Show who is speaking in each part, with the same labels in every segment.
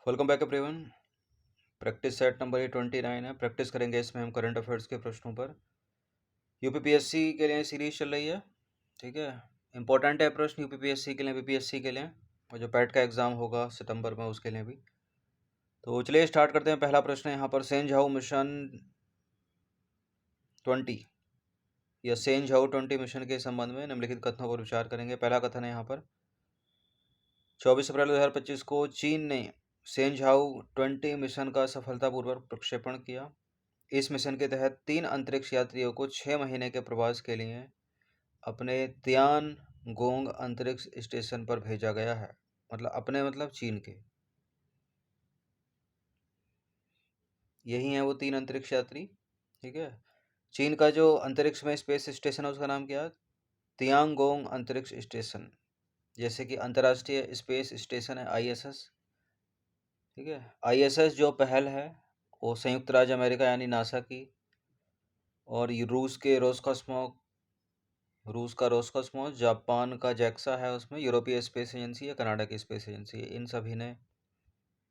Speaker 1: Welcome back everyone. Practice set number 29 है। Practice करेंगे इसमें हम करंट अफेयर्स के प्रश्नों पर। यूपीपीएससी के लिए सीरीज चल रही है, ठीक है। इंपॉर्टेंट है प्रश्न यूपीपीएससी के लिए, बीपीएससी के लिए, और जो पैट का एग्जाम होगा सितंबर में उसके लिए भी। तो चलिए स्टार्ट करते हैं। पहला प्रश्न है यहाँ पर, सेंझाऊ मिशन 20 या सेंझाऊ 20 मिशन के संबंध में निम्नलिखित कथनों पर विचार करेंगे। पहला कथन है यहाँ पर, 24 अप्रैल 2025 को चीन ने सेंझाऊ 20 मिशन का सफलतापूर्वक प्रक्षेपण किया। इस मिशन के तहत 3 अंतरिक्ष यात्रियों को 6 महीने के प्रवास के लिए अपने तियानगोंग अंतरिक्ष स्टेशन पर भेजा गया है। मतलब चीन के यही हैं वो 3 अंतरिक्ष यात्री, ठीक है। चीन का जो अंतरिक्ष में स्पेस स्टेशन है उसका नाम क्या है? तियांगोंग अंतरिक्ष स्टेशन। जैसे कि अंतर्राष्ट्रीय स्पेस स्टेशन है आईएसएस, ठीक है। आईएसएस जो पहल है वो संयुक्त राज्य अमेरिका यानी नासा की, और रूस का रोसकॉस्मोस, जापान का जैक्सा है, उसमें यूरोपीय स्पेस एजेंसी है, कनाडा की स्पेस एजेंसी है। इन सभी ने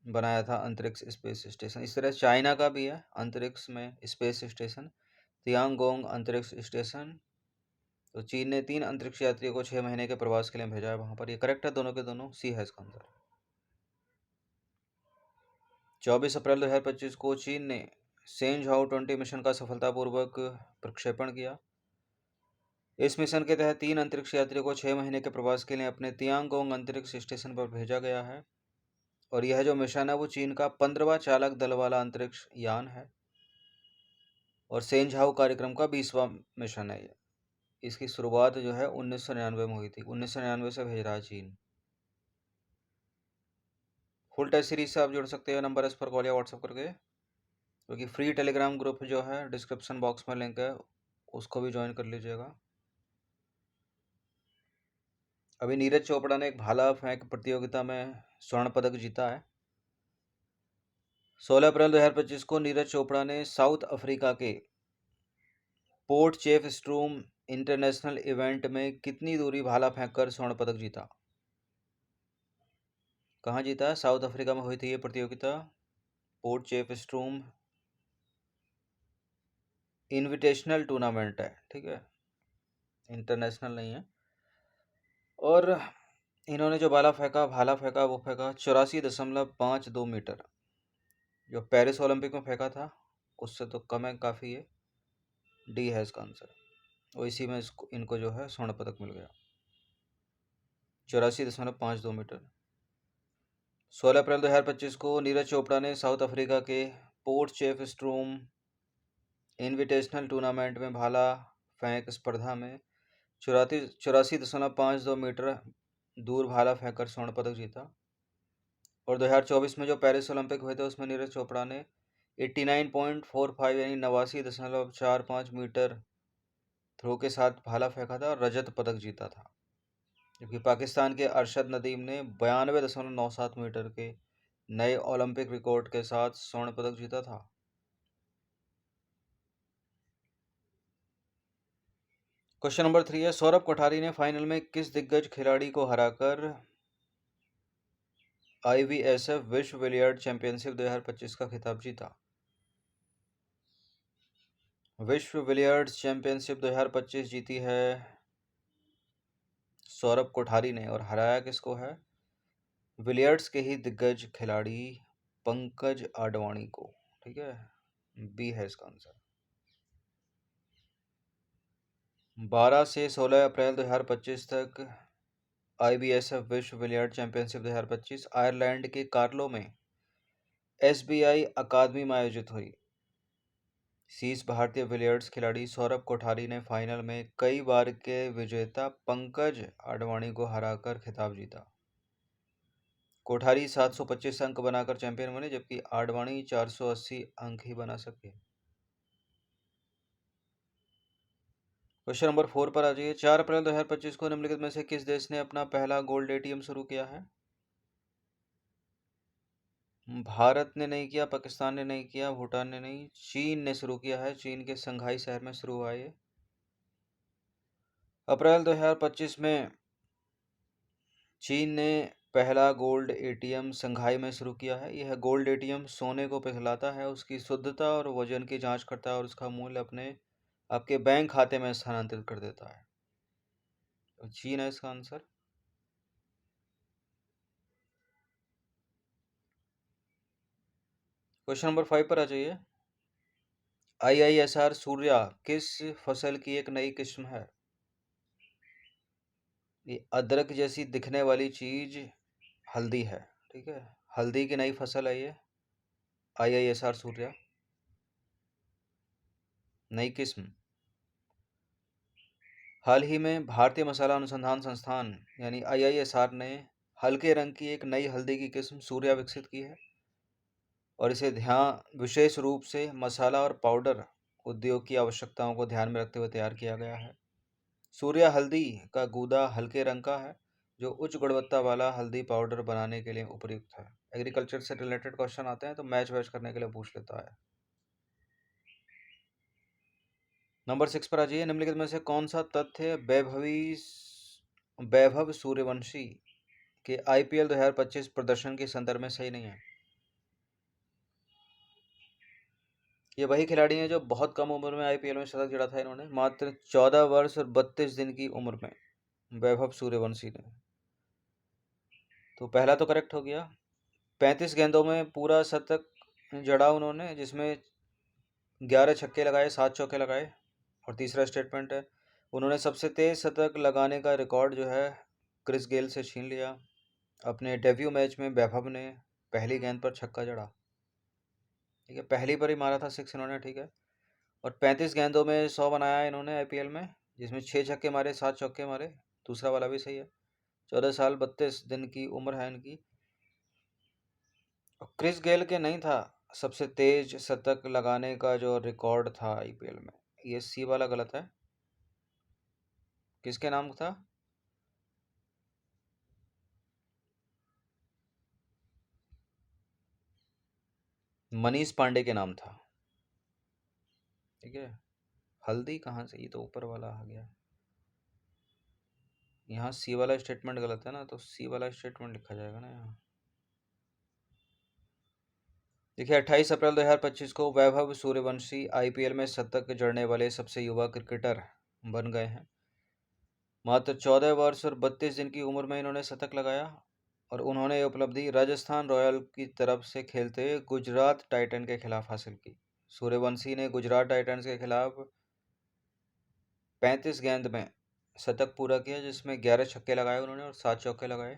Speaker 1: बनाया था अंतरिक्ष स्पेस स्टेशन। इस तरह चाइना का भी है अंतरिक्ष में स्पेस स्टेशन, तियांगोंग अंतरिक्ष स्टेशन। तो चीन ने 3 अंतरिक्ष यात्रियों को 6 महीने के प्रवास के लिए भेजा है वहां पर। ये करेक्ट है, दोनों के दोनों सी है इसका आंसर। 24 अप्रैल 2025 को चीन ने सेंझाओ 20 मिशन का सफलतापूर्वक प्रक्षेपण किया। इस मिशन के तहत 3 अंतरिक्ष यात्रियों को 6 महीने के प्रवास के लिए अपने तियांगोंग अंतरिक्ष स्टेशन पर भेजा गया है। और यह जो मिशन है वो चीन का 15वां चालक दल वाला अंतरिक्ष यान है, और सेंझाओ कार्यक्रम का 20वां मिशन है। इसकी शुरुआत जो है 1999 में हुई थी। 1999 से भेज रहा है चीन। फुल टेस्ट सीरीज से आप जुड़ सकते हैं, नंबर इस पर कॉल या व्हाट्सएप करके, क्योंकि फ्री टेलीग्राम ग्रुप जो है डिस्क्रिप्शन बॉक्स में लिंक है, उसको भी ज्वाइन कर लीजिएगा। अभी नीरज चोपड़ा ने एक भाला फेंक प्रतियोगिता में स्वर्ण पदक जीता है। 16 अप्रैल 2025 को नीरज चोपड़ा ने साउथ अफ्रीका के पोर्ट चेफ स्ट्रूम इंटरनेशनल इवेंट में कितनी दूरी भाला फेंककर स्वर्ण पदक जीता? कहाँ जीता? साउथ अफ्रीका में हुई थी ये प्रतियोगिता। पोर्ट चेफ स्ट्रूम इनविटेशनल टूर्नामेंट है, ठीक है, इंटरनेशनल नहीं है। और इन्होंने जो भाला फेंका वो फेंका 84.52 मीटर। जो पेरिस ओलंपिक में फेंका था उससे तो कम है काफ़ी। ये डी है इसका आंसर, और इसी में इनको जो है स्वर्ण पदक मिल गया, 84.52 मीटर। 16 अप्रैल 2025 को नीरज चोपड़ा ने साउथ अफ्रीका के पोर्ट चेफ स्ट्रूम इनविटेशनल टूर्नामेंट में भाला फेंक स्पर्धा में 84.52 मीटर दूर भाला फेंककर स्वर्ण पदक जीता। और 2024 में जो पेरिस ओलंपिक हुए थे उसमें नीरज चोपड़ा ने 89.45 यानी 89.45 मीटर थ्रो के साथ भाला फेंका था और रजत पदक जीता था। जबकि पाकिस्तान के अरशद नदीम ने 92.97 मीटर के नए ओलंपिक रिकॉर्ड के साथ स्वर्ण पदक जीता था। क्वेश्चन नंबर 3 है, सौरभ कोठारी ने फाइनल में किस दिग्गज खिलाड़ी को हराकर आईवीएसएफ विश्व बिलियर्ड चैंपियनशिप 2025 का खिताब जीता? विश्व बिलियर्ड्स चैंपियनशिप 2025 जीती है सौरभ कोठारी ने, और हराया किसको है? बिलियर्ड्स के ही दिग्गज खिलाड़ी पंकज आडवाणी को, ठीक है, बी है इसका आंसर। 12 से 16 अप्रैल 2025 तक आईबीएसएफ विश्व बिलियर्ड चैंपियनशिप 2025 आयरलैंड के कार्लो में एसबीआई अकादमी में आयोजित हुई। शीर्ष भारतीय बिलियर्ड्स खिलाड़ी सौरभ कोठारी ने फाइनल में कई बार के विजेता पंकज आडवाणी को हराकर खिताब जीता। कोठारी 725 अंक बनाकर चैंपियन बने, जबकि आडवाणी 480 अंक ही बना सके। क्वेश्चन नंबर 4 पर आ जाइए। 4 अप्रैल 2025 को निम्नलिखित में से किस देश ने अपना पहला गोल्ड एटीएम शुरू किया है? भारत ने नहीं किया, पाकिस्तान ने नहीं किया, भूटान ने नहीं, चीन ने शुरू किया है। चीन के संघाई शहर में शुरू हुआ ये। अप्रैल 2025 में चीन ने पहला गोल्ड एटीएम संघाई में शुरू किया है? यह गोल्ड एटीएम सोने को पिघलाता है, उसकी शुद्धता और वजन की जांच करता है और उसका मूल्य आपके बैंक खाते में स्थानांतरित कर देता है। तो चीन है इसका आंसर। क्वेश्चन नंबर 5 पर आ जाइए। IISR सूर्या किस फसल की एक नई किस्म है? ये अदरक जैसी दिखने वाली चीज हल्दी है, ठीक है। हल्दी की नई फसल है ये, IISR सूर्या, नई किस्म। हाल ही में भारतीय मसाला अनुसंधान संस्थान यानी IISR ने हल्के रंग की एक नई हल्दी की किस्म सूर्या विकसित की है और इसे ध्यान विशेष रूप से मसाला और पाउडर उद्योग की आवश्यकताओं को ध्यान में रखते हुए तैयार किया गया है। सूर्या हल्दी का गूदा हल्के रंग का है जो उच्च गुणवत्ता वाला हल्दी पाउडर बनाने के लिए उपयुक्त है। एग्रीकल्चर से रिलेटेड क्वेश्चन आते हैं तो मैच वैच करने के लिए पूछ लेता है। नंबर 6 पर आ जाइए। निम्नलिखित में से कौन सा तथ्य वैभव सूर्यवंशी के IPL 2025 प्रदर्शन के संदर्भ में सही नहीं है? ये वही खिलाड़ी हैं जो बहुत कम उम्र में IPL में शतक जड़ा था। इन्होंने मात्र 14 वर्ष और 32 दिन की उम्र में, वैभव सूर्यवंशी ने। तो पहला तो करेक्ट हो गया। 35 गेंदों में पूरा शतक जड़ा उन्होंने, जिसमें 11 छक्के लगाए, 7 चौके लगाए। और तीसरा स्टेटमेंट है, उन्होंने सबसे तेज शतक लगाने का रिकॉर्ड जो है क्रिस गेल से छीन लिया। अपने डेब्यू मैच में वैभव ने पहली गेंद पर छक्का जड़ा, ठीक है, पहली पर ही मारा था 6 इन्होंने, ठीक है। और 35 गेंदों में 100 बनाया इन्होंने IPL में, जिसमें 6 छक्के मारे, 7 चौके मारे। दूसरा वाला भी सही है। 14 साल 32 दिन की उम्र है इनकी। और क्रिस गेल के नहीं था सबसे तेज शतक लगाने का जो रिकॉर्ड था IPL में, ये सी वाला गलत है। किसके नाम था? मनीष पांडे के नाम था, ठीक है। हल्दी कहाँ से, ये तो ऊपर वाला आ गया। यहाँ सी वाला स्टेटमेंट गलत है ना, तो सी वाला स्टेटमेंट लिखा जाएगा ना यहाँ। देखिए 28 अप्रैल 2025 को वैभव सूर्यवंशी IPL में शतक जड़ने वाले सबसे युवा क्रिकेटर बन गए हैं। मात्र 14 वर्ष और 32 दिन की उम्र में इन्होंने शतक लगाया और उन्होंने ये उपलब्धि राजस्थान रॉयल की तरफ से खेलते हुए गुजरात टाइटन के खिलाफ हासिल की। सूर्यवंशी ने गुजरात टाइटंस के खिलाफ 35 गेंद में शतक पूरा किया, जिसमें 11 छक्के लगाए उन्होंने और 7 चौके लगाए।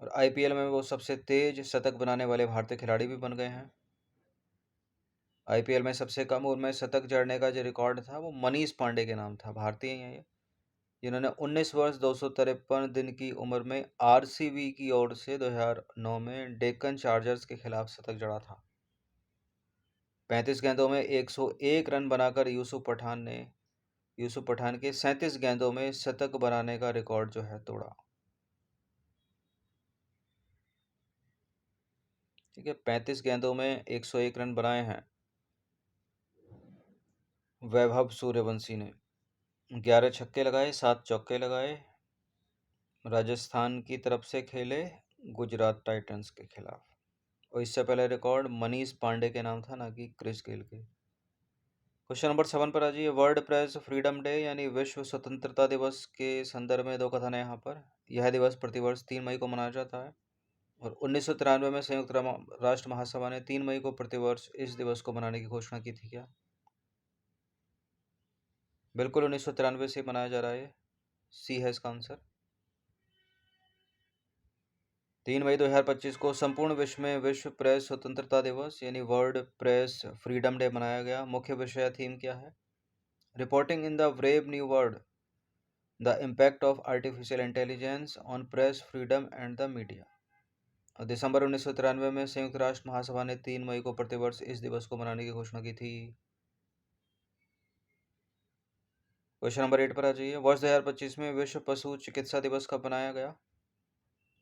Speaker 1: और IPL में वो सबसे तेज शतक बनाने वाले भारतीय खिलाड़ी भी बन गए हैं। IPL में सबसे कम उम्र में शतक जड़ने का जो रिकॉर्ड था वो मनीष पांडे के नाम था, भारतीय ही हैं ये, जिन्होंने 19 वर्ष 253 दिन की उम्र में RCB की ओर से 2009 में डेक्कन चार्जर्स के खिलाफ शतक जड़ा था। 35 गेंदों में 101 रन बनाकर यूसुफ पठान के 37 गेंदों में शतक बनाने का रिकॉर्ड जो है तोड़ा, ठीक है। 35 गेंदों में 101 रन बनाए हैं वैभव सूर्यवंशी ने। 11 छक्के लगाए, 7 चौके लगाए। राजस्थान की तरफ से खेले गुजरात टाइटंस के खिलाफ। और इससे पहले रिकॉर्ड मनीष पांडे के नाम था, ना कि क्रिस गेल के। क्वेश्चन नंबर 7 पर आ जाइए। वर्ल्ड प्रेस फ्रीडम डे यानी विश्व स्वतंत्रता दिवस के संदर्भ में दो कथन है यहाँ पर। यह दिवस प्रतिवर्ष 3 मई को मनाया जाता है और 1993 में संयुक्त राष्ट्र महासभा ने 3 मई को प्रतिवर्ष इस दिवस को मनाने की घोषणा की थी क्या? बिल्कुल 1993 से मनाया जा रहा है। सी है इसका आंसर। 3 मई 2025 को संपूर्ण विश्व में विश्व प्रेस स्वतंत्रता दिवस यानी वर्ल्ड प्रेस फ्रीडम डे मनाया गया। मुख्य विषय थीम क्या है? Reporting in the brave new world, the impact of artificial intelligence on press freedom and the media. और दिसंबर 1993 में संयुक्त राष्ट्र महासभा ने 3 मई को प्रतिवर्ष इस दिवस को मनाने की घोषणा की थी। क्वेश्चन नंबर 8 पर आ जाइए। वर्ष 2025 में विश्व पशु चिकित्सा दिवस कब मनाया गया?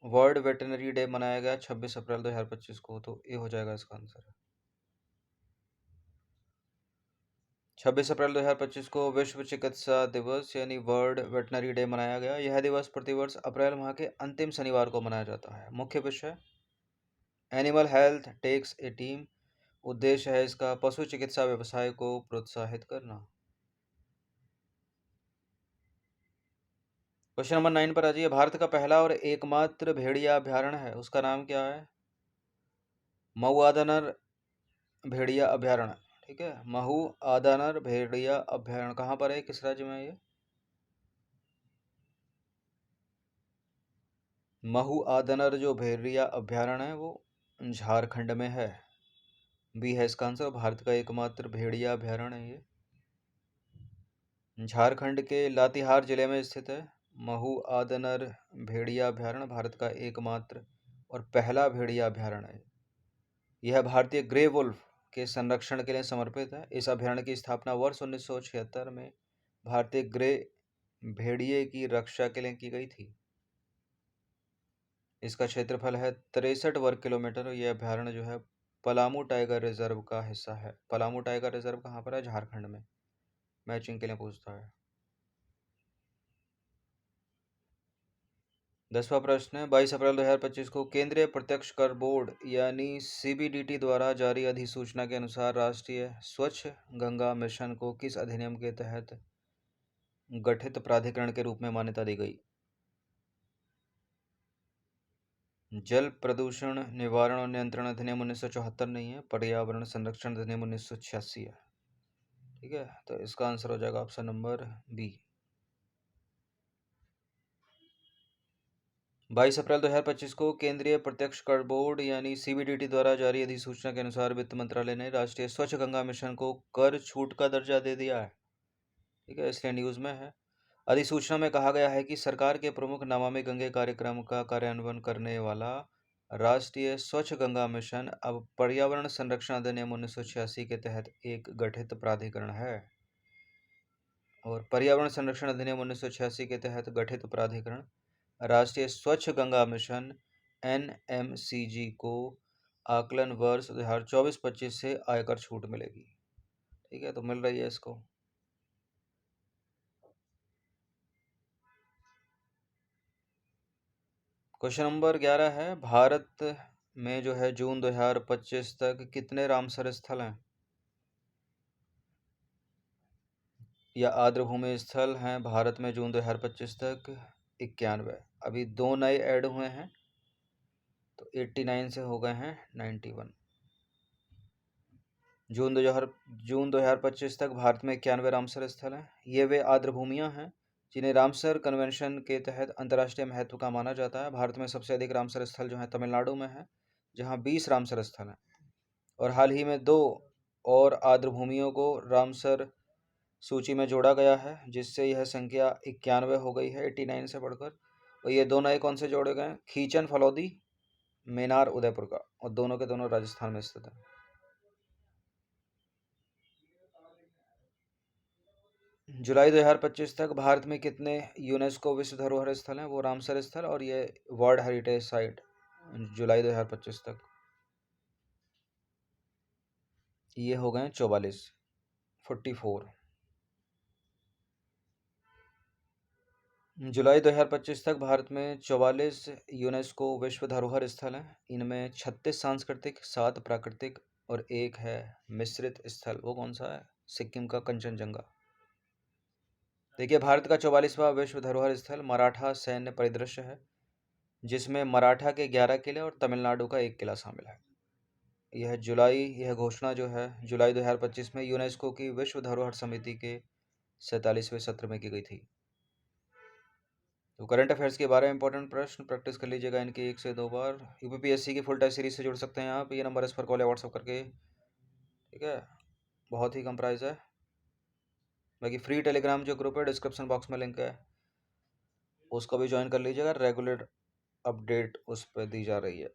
Speaker 1: वर्ल्ड वेटरनरी डे मनाया गया 26 अप्रैल 2025 को, तो ये हो जाएगा इसका आंसर। 26 अप्रैल 2025 को विश्व चिकित्सा दिवस यानी वर्ल्ड वेटनरी डे मनाया गया। यह दिवस प्रतिवर्ष अप्रैल माह के अंतिम शनिवार को मनाया जाता है। मुख्य विषय animal health takes a team. उद्देश्य है इसका पशु चिकित्सा व्यवसाय को प्रोत्साहित करना। क्वेश्चन नंबर 9 पर आ जाइए। भारत का पहला और एकमात्र भेड़िया अभयारण्य है, उसका नाम क्या है? मऊआदानर भेड़िया अभयारण्य। ठीक है, महू आदानर भेड़िया अभयारण्य कहाँ पर है, किस राज्य में है ये? महू आदनर जो भेड़िया अभयारण्य है वो झारखंड में है। बी है इसका आंसर। भारत का एकमात्र भेड़िया अभयारण्य है ये, झारखंड के लातेहार जिले में स्थित है। महू आदनर भेड़िया अभयारण्य भारत का एकमात्र और पहला भेड़िया अभयारण्य है। यह भारतीय ग्रे वुल्फ के संरक्षण के लिए समर्पित है। इस अभयारण्य की स्थापना वर्ष 1976 में भारतीय ग्रे भेड़िए की रक्षा के लिए की गई थी। इसका क्षेत्रफल है 63 वर्ग किलोमीटर। यह अभयारण्य जो है पलामू टाइगर रिजर्व का हिस्सा है। पलामू टाइगर रिजर्व कहाँ पर है? झारखंड में। मैचिंग के लिए पूछता है। 10वां प्रश्न है 22 अप्रैल 2025 को केंद्रीय प्रत्यक्ष कर बोर्ड यानी सीबीडीटी द्वारा जारी अधिसूचना के अनुसार राष्ट्रीय स्वच्छ गंगा मिशन को किस अधिनियम के तहत गठित प्राधिकरण के रूप में मान्यता दी गई? जल प्रदूषण निवारण और नियंत्रण अधिनियम 1974 नहीं है, पर्यावरण संरक्षण अधिनियम 1986 है। ठीक है, तो इसका आंसर हो जाएगा ऑप्शन नंबर बी। 22 अप्रैल 2025 को केंद्रीय प्रत्यक्ष कर बोर्ड यानी सीबीडीटी द्वारा जारी अधिसूचना के अनुसार वित्त मंत्रालय ने राष्ट्रीय स्वच्छ गंगा मिशन को कर छूट का दर्जा दे दिया है। ठीक है, इसलिए न्यूज़ में है। अधिसूचना में कहा गया है कि सरकार के प्रमुख नमामि गंगे कार्यक्रम का कार्यान्वयन करने वाला राष्ट्रीय स्वच्छ गंगा मिशन अब पर्यावरण संरक्षण अधिनियम 1986 के तहत एक गठित प्राधिकरण है। और पर्यावरण संरक्षण अधिनियम 1986 के तहत गठित प्राधिकरण राष्ट्रीय स्वच्छ गंगा मिशन NMCG को आकलन वर्ष 2024-25 से आयकर छूट मिलेगी। ठीक है, तो मिल रही है इसको। क्वेश्चन नंबर 11 है भारत में जो है जून 2025 तक कितने रामसर स्थल हैं या आर्द्रभूमि स्थल हैं भारत में जून 2025 तक? 91। अभी 2 नए ऐड हुए हैं तो 89 से हो गए हैं 91। जून 2025 तक भारत में 91 रामसर स्थल हैं। ये वे आर्द्रभूमियां हैं जिन्हें रामसर कन्वेंशन के तहत अंतर्राष्ट्रीय महत्व का माना जाता है। भारत में सबसे अधिक रामसर स्थल जो है तमिलनाडु में है, जहां 20 रामसर स्थल हैं। और हाल ही में 2 और आर्द्रभूमियों को रामसर सूची में जोड़ा गया है, जिससे यह संख्या 91 हो गई है 89 से बढ़कर। और ये 2 नए कौन से जोड़े गए हैं? खीचन फलौदी, मेनार उदयपुर का, और दोनों के दोनों राजस्थान में स्थित है। जुलाई 2025 तक भारत में कितने यूनेस्को विश्व धरोहर स्थल हैं? वो रामसर स्थल और ये वर्ल्ड हेरिटेज साइट जुलाई 2025 तक ये हो गए 44। जुलाई 2025 तक भारत में 44 यूनेस्को विश्व धरोहर स्थल हैं। इनमें 36 सांस्कृतिक, 7 प्राकृतिक और 1 है मिश्रित स्थल। वो कौन सा है? सिक्किम का कंचनजंगा। देखिए, भारत का 44वां विश्व धरोहर स्थल मराठा सैन्य परिदृश्य है, जिसमें मराठा के 11 किले और तमिलनाडु का 1 किला शामिल है। यह घोषणा जो है जुलाई 2025 में यूनेस्को की विश्व धरोहर समिति के 47वें सत्र में की गई थी। तो करंट अफेयर्स के बारे में इंपॉर्टेंट प्रश्न प्रैक्टिस कर लीजिएगा इनकी 1 से 2 बार। यूपीपीएससी की फुल टेस्ट सीरीज से जुड़ सकते हैं आप। ये नंबर इस पर कॉल या व्हाट्सअप करके। ठीक है, बहुत ही कम प्राइस है। बाकी फ्री टेलीग्राम जो ग्रुप है डिस्क्रिप्शन बॉक्स में लिंक है, उसको भी ज्वाइन कर लीजिएगा। रेगुलर अपडेट उस पर दी जा रही है।